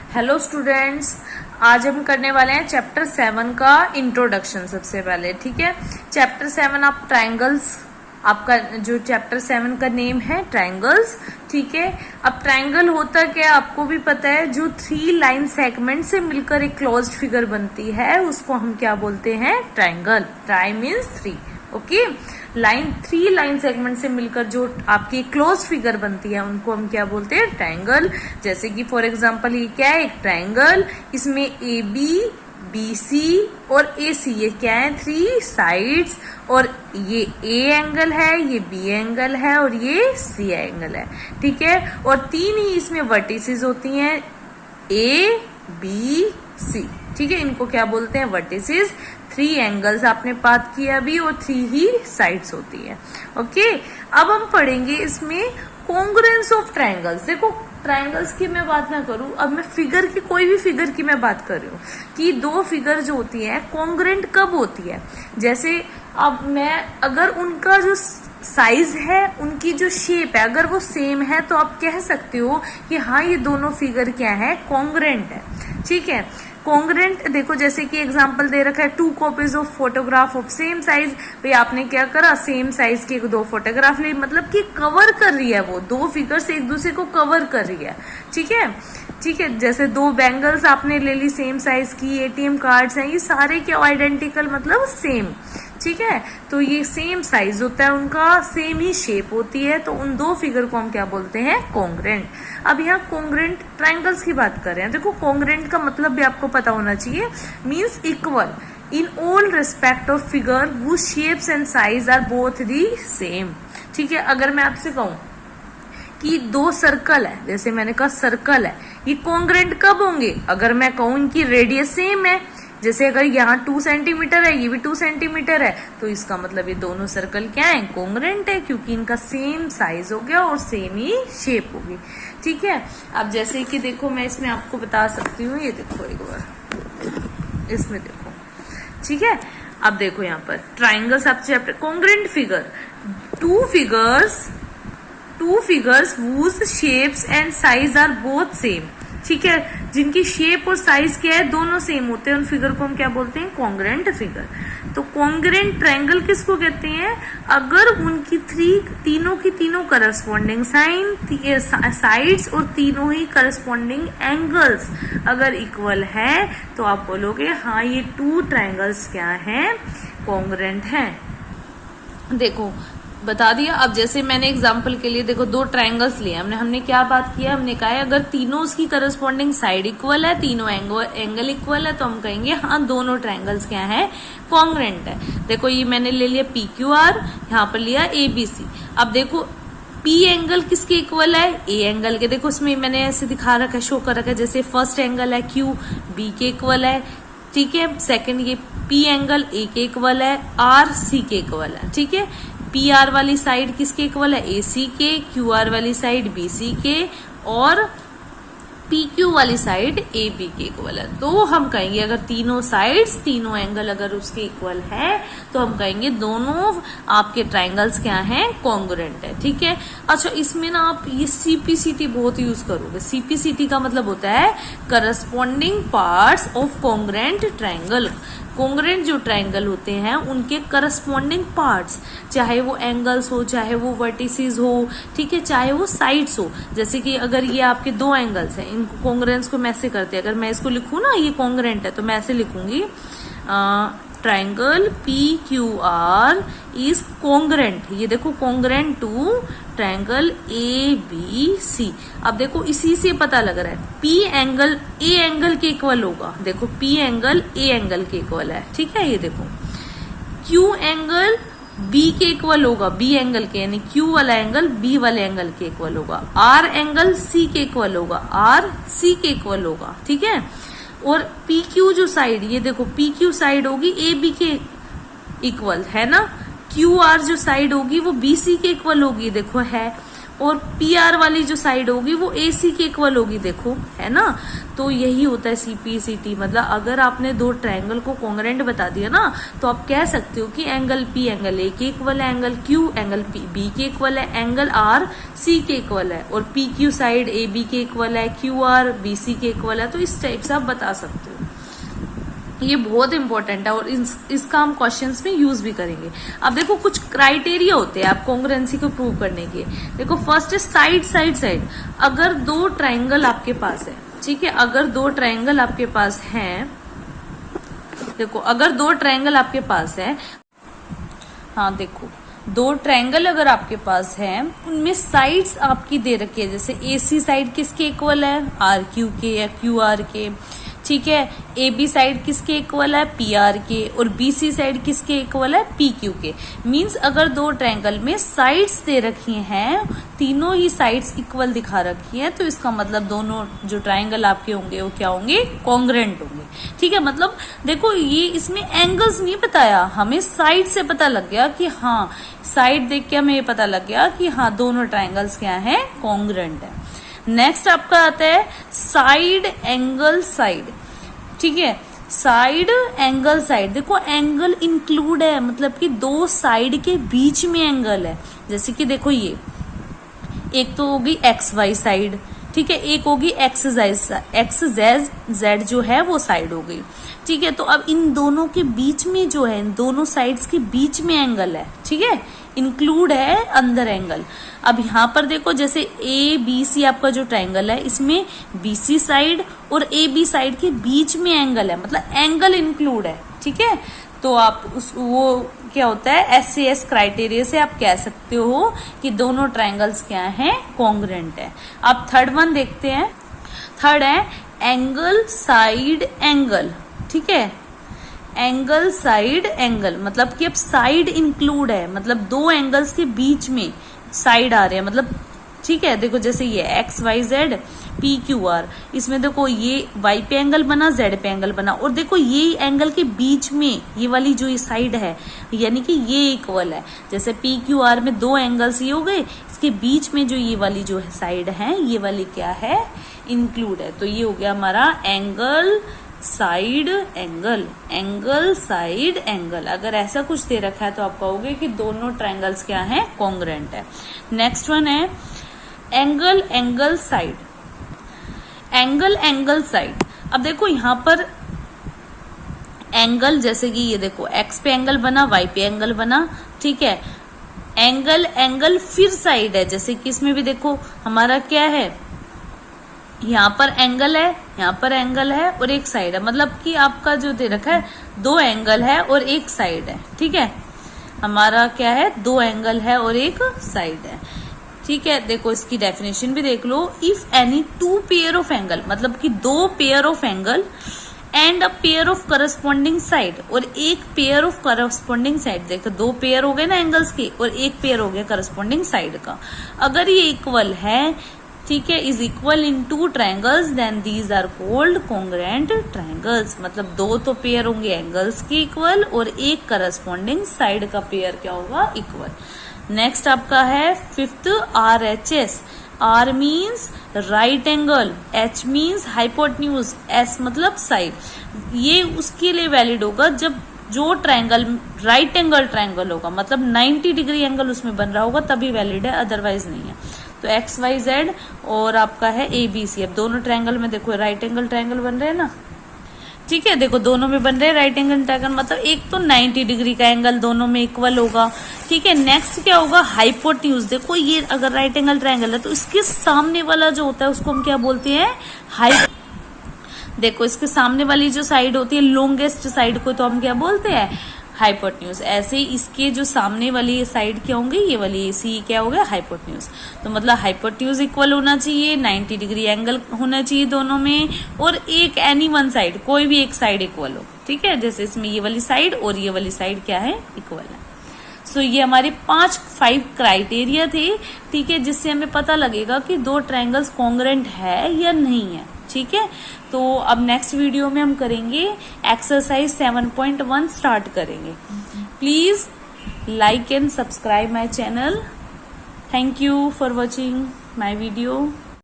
Hello students, आज हम करने वाले हैं चैप्टर 7 का इंट्रोडक्शन। सबसे पहले ठीक है, चैप्टर 7 आप ट्रायंगल्स, आपका जो चैप्टर 7 का नेम है ट्रायंगल्स। ठीक है, अब ट्रायंगल होता क्या आपको भी पता है, जो 3 लाइन सेगमेंट से मिलकर एक क्लोज्ड फिगर बनती है उसको हम क्या बोलते हैं, triangle. Try means 3। Okay, 3 line segment से मिलकर जो आपकी क्लोज फिगर बनती है उनको हम क्या बोलते हैं, ट्रायंगल। जैसे कि फॉर एग्जांपल ये क्या है, एक ट्रायंगल, इसमें ए बी, बी सी और ए सी, ये क्या है, 3 साइड्स, और ये ए एंगल है, ये बी एंगल है और ये सी एंगल है। ठीक है, और 3 ही इसमें वर्टिसेस होती हैं, ए बी सी। ठीक है, इनको क्या बोलते हैं, वर्टिसेस। 3 एंगल्स आपने बात किया अभी, और 3 ही साइड्स होती है। ओके, अब हम पढ़ेंगे इसमें कॉन्ग्रुएंस ऑफ ट्रायंगल्स। देखो ट्रायंगल्स की मैं बात ना करूं, अब मैं फिगर की, कोई भी फिगर की मैं बात कर रही हूँ कि 2 फिगर जो होती है कॉन्ग्रुएंट कब होती है। जैसे अब मैं, अगर उनका जो साइज है, उनकी जो शेप है, अगर वो सेम है तो आप कह सकते हो कि हाँ ये दोनों फिगर क्या है, कॉन्ग्रुएंट है। ठीक है, कॉन्ग्रुएंट देखो, जैसे कि एग्जांपल दे रखा है 2 copies of photograph of same size. भाई आपने क्या करा, सेम साइज की 2 फोटोग्राफ ली, मतलब कि कवर कर रही है, वो 2 फिगर्स एक दूसरे को कवर कर रही है। ठीक है, ठीक है, जैसे 2 बैंगल्स आपने ले ली सेम साइज की, एटीएम कार्ड्स हैं, ये सारे क्या आइडेंटिकल, मतलब सेम। ठीक है, तो ये सेम साइज होता है उनका, सेम ही शेप होती है, तो उन 2 फिगर को हम क्या बोलते हैं, कॉन्ग्रुएंट। अब यहाँ कॉन्ग्रुएंट ट्रायंगल्स की बात कर रहे हैं। देखो कॉन्ग्रुएंट का मतलब भी आपको पता होना चाहिए, means equal in all respect of figure whose shapes and size are both the same. ठीक है, अगर मैं आपसे कहूं कि 2 सर्कल है, जैसे मैंने कहा सर्कल है, ये कॉन्ग्रुएंट कब होंगे, अगर मैं कहूं इनकी रेडियस सेम है। जैसे अगर यहाँ 2 सेंटीमीटर है, ये भी 2 सेंटीमीटर है, तो इसका मतलब ये दोनों सर्कल क्या है, कॉन्ग्रुएंट है, क्योंकि इनका सेम साइज हो गया और सेम ही शेप होगी। ठीक है, अब जैसे कि देखो मैं इसमें आपको बता सकती हूँ, ये देखो एक बार इसमें देखो। ठीक है, अब देखो यहाँ पर ट्राइंगल्स आप chapter, congruent figure, two figures whose shapes and size are both same। ठीक है, जिनकी शेप और साइज क्या है, दोनों सेम होते हैं, उन फिगर को हम क्या बोलते हैं, कॉन्ग्रुएंट फिगर। तो कॉन्ग्रुएंट ट्रायंगल किसको कहते हैं, अगर उनकी तीनों की तीनों करस्पॉन्डिंग साइड्स और तीनों ही करस्पॉन्डिंग एंगल्स अगर इक्वल है, तो आप बोलोगे हाँ ये 2 ट्रायंगल्स क्या हैं, कॉन्ग्रुएंट हैं। देखो बता दिया। अब जैसे मैंने एग्जांपल के लिए देखो 2 ट्रायंगल्स लिए हमने क्या बात किया, हमने कहा है अगर तीनों उसकी करस्पॉन्डिंग साइड इक्वल है, तीनों एंगल इक्वल है, तो हम कहेंगे हाँ दोनों ट्रायंगल्स क्या है, कॉन्ग्रुएंट है। देखो ये मैंने ले लिया PQR, यहाँ पर लिया ABC। अब देखो P एंगल किसके इक्वल है, A एंगल के। देखो इसमें मैंने ऐसे दिखा रखा है, शो कर रखा है, जैसे फर्स्ट एंगल है Q B के इक्वल है। ठीक है, सेकेंड ये P एंगल A के इक्वल है, R C के इक्वल है। ठीक है, PR वाली साइड किसके इक्वल है, AC के, QR वाली साइड BC के, और PQ वाली साइड AB के इक्वल है। तो हम कहेंगे अगर तीनों साइड्स, तीनों एंगल अगर उसके इक्वल है, तो हम कहेंगे दोनों आपके ट्रायंगल्स क्या हैं, कॉन्ग्रुएंट है। ठीक है, अच्छा इसमें ना आप ये CPCT बहुत यूज करोगे। CPCT का मतलब होता है corresponding parts of congruent triangle. Congruent जो ट्रायंगल होते हैं उनके करस्पॉन्डिंग पार्ट्स, चाहे वो एंगल्स हो, चाहे वो वर्टिसेस हो, ठीक है, चाहे वो साइड्स हो। जैसे कि अगर ये आपके 2 एंगल्स हैं, इनको कॉन्ग्रुएंस को मैं ऐसे करते हैं, अगर मैं इसको लिखूं ना ये कॉन्ग्रुएंट है, तो मैं ऐसे लिखूंगी ट्रायंगल PQR इज कॉन्ग्रुएंट। ये देखो कॉन्ग्रुएंट टू ट्रायंगल ABC। अब देखो इसी से पता लग रहा है P एंगल A एंगल के इक्वल होगा। देखो P एंगल A एंगल के इक्वल है। ठीक है, ये देखो Q एंगल B के इक्वल होगा, B एंगल के, यानी Q वाला एंगल B वाले एंगल के इक्वल होगा। R एंगल C के इक्वल होगा, R C के इक्वल होगा। ठीक है, और PQ जो साइड, ये देखो PQ साइड होगी AB के इक्वल है ना, QR जो साइड होगी वो BC के इक्वल होगी, देखो है। और पी आर वाली जो साइड होगी वो ए सी के इक्वल होगी, देखो है ना। तो यही होता है सी पी सी टी, मतलब अगर आपने दो ट्रायंगल को कॉन्ग्रुएंट बता दिया ना तो आप कह सकते हो कि एंगल पी एंगल ए के इक्वल है, angle Q angle P B के इक्वल है, एंगल आर सी के इक्वल है, और P Q side A B के इक्वल है, क्यू आर बी सी के इक्वल है। तो इस टाइप से आप बता सकते हो। ये बहुत इंपॉर्टेंट है और इसका हम क्वेश्चंस में यूज भी करेंगे। अब देखो कुछ क्राइटेरिया होते हैं आप कॉन्ग्रुएंसी को प्रूव करने के। देखो फर्स्ट है साइड साइड साइड। अगर दो ट्रायंगल आपके पास है, ठीक है, अगर दो ट्रायंगल आपके पास हैं, देखो अगर दो ट्रायंगल आपके पास है, हाँ देखो दो ट्रायंगल अगर आपके पास है उनमें साइड्स आपकी दे रखी है, जैसे ए सी साइड किसके इक्वल है, आर क्यू के या क्यू आर के, ठीक है, ए बी साइड किसके इक्वल है, पी आर के, और बी सी साइड किसके इक्वल है, पी क्यू के। मींस अगर दो ट्रायंगल में साइड्स दे रखी हैं, तीनों ही साइड्स इक्वल दिखा रखी हैं, तो इसका मतलब दोनों जो ट्रायंगल आपके होंगे वो क्या होंगे, कॉन्ग्रुएंट होंगे। ठीक है, मतलब देखो ये इसमें एंगल्स नहीं बताया, हमें साइड से पता लग गया कि हाँ, साइड देख के हमें ये पता लग गया कि हाँ दोनों ट्रायंगल्स क्या है, कॉन्ग्रुएंट है। नेक्स्ट आपका आता है साइड एंगल साइड। ठीक है, साइड एंगल साइड, देखो एंगल इंक्लूड है, मतलब कि दो साइड के बीच में एंगल है। जैसे कि देखो ये एक तो होगी एक्स वाई साइड, ठीक है, एक होगी एक्स जेड जो है वो साइड हो गई। ठीक है, तो अब इन दोनों के बीच में जो है, इन दोनों साइड्स के बीच में एंगल है, ठीक है, इंक्लूड है अंदर एंगल। अब यहाँ पर देखो जैसे ए बी सी आपका जो ट्रायंगल है, इसमें बी सी साइड और ए बी साइड के बीच में एंगल है, मतलब एंगल इंक्लूड है। ठीक है, तो आप वो क्या होता है, SAS क्राइटेरिया से आप कह सकते हो कि दोनों ट्रायंगल्स क्या हैं, कॉन्ग्रुएंट है। अब थर्ड वन देखते हैं। थर्ड है एंगल साइड एंगल। ठीक है, एंगल साइड एंगल, मतलब कि अब साइड इंक्लूड है, मतलब दो एंगल्स के बीच में साइड आ रहे हैं, मतलब ठीक है, देखो जैसे ये X Y Z P Q R, इसमें देखो ये वाई पे एंगल बना, जेड पे एंगल बना, और देखो ये एंगल के बीच में ये वाली जो ये साइड है, यानी कि ये इक्वल है। जैसे पी क्यू आर में दो एंगल्स ये हो गए, इसके बीच में जो ये वाली जो है साइड है, ये वाली क्या है, इंक्लूड है। तो ये हो गया हमारा angle side angle, angle side angle. अगर ऐसा कुछ दे रखा है तो आप कहोगे कि दोनों ट्रायंगल्स क्या हैं, कॉन्ग्रुएंट है। नेक्स्ट वन है angle angle side. Angle angle side, अब देखो यहां पर एंगल, जैसे कि ये देखो एक्स पे एंगल बना, वाई पे एंगल बना, ठीक है, एंगल एंगल फिर साइड है, जैसे कि इसमें भी देखो हमारा क्या है, यहाँ पर एंगल है, यहाँ पर एंगल है और एक साइड है, मतलब कि आपका जो दे रखा है दो एंगल है और एक साइड है। ठीक है, हमारा क्या है, दो एंगल है और एक साइड है। ठीक है, देखो इसकी डेफिनेशन भी देख लो। If any two pair of angle, मतलब कि दो pair of angle and a pair of corresponding side, और एक पेयर ऑफ करस्पॉन्डिंग साइड, देखो दो पेयर हो गए ना एंगल्स के और एक पेयर हो गया करस्पॉन्डिंग साइड का, अगर ये इक्वल है, ठीक है, is equal in two triangles, then these are called congruent triangles. मतलब दो तो पेयर होंगे एंगल्स के इक्वल और एक करस्पॉन्डिंग साइड का पेयर क्या होगा, इक्वल। नेक्स्ट आपका है fifth RHS। R means right angle, H means hypotenuse, S मतलब साइड। ये उसके लिए वैलिड होगा जब जो ट्रायंगल राइट एंगल ट्रायंगल होगा, मतलब 90 डिग्री एंगल उसमें बन रहा होगा तभी वैलिड है, अदरवाइज नहीं है। तो एक्स वाई जेड और आपका है ABC। अब दोनों ट्रायंगल में देखो राइट एंगल ट्रायंगल बन रहे हैं ना, ठीक है, देखो दोनों में बन रहे हैं राइट एंगल ट्रायंगल, मतलब एक तो 90 डिग्री का एंगल दोनों में इक्वल होगा। ठीक है, नेक्स्ट क्या होगा, हाइपोटेन्यूज। देखो ये अगर राइट एंगल ट्रायंगल है तो इसके सामने वाला जो होता है उसको हम क्या बोलते हैं, देखो इसके सामने वाली जो साइड होती है लॉन्गेस्ट साइड को तो हम क्या बोलते हैं, हाइपोटेन्यूज। ऐसे ही इसके जो सामने वाली साइड क्या होंगी, ये वाली सी क्या हो गया, हाइपोटेन्यूज। तो मतलब हाइपोटेन्यूज इक्वल होना चाहिए, 90 डिग्री एंगल होना चाहिए दोनों में, और एक एनी वन साइड, कोई भी एक साइड इक्वल हो। ठीक है, जैसे इसमें ये वाली साइड और ये वाली साइड क्या है, इक्वल है। सो ये हमारे 5 क्राइटेरिया थे, ठीक है, जिससे हमें पता लगेगा कि दो ट्रायंगल्स कॉन्ग्रुएंट है या नहीं है। ठीक है, तो अब नेक्स्ट वीडियो में हम करेंगे एक्सरसाइज 7.1 स्टार्ट करेंगे। Please like and subscribe my channel. Thank you for watching my video.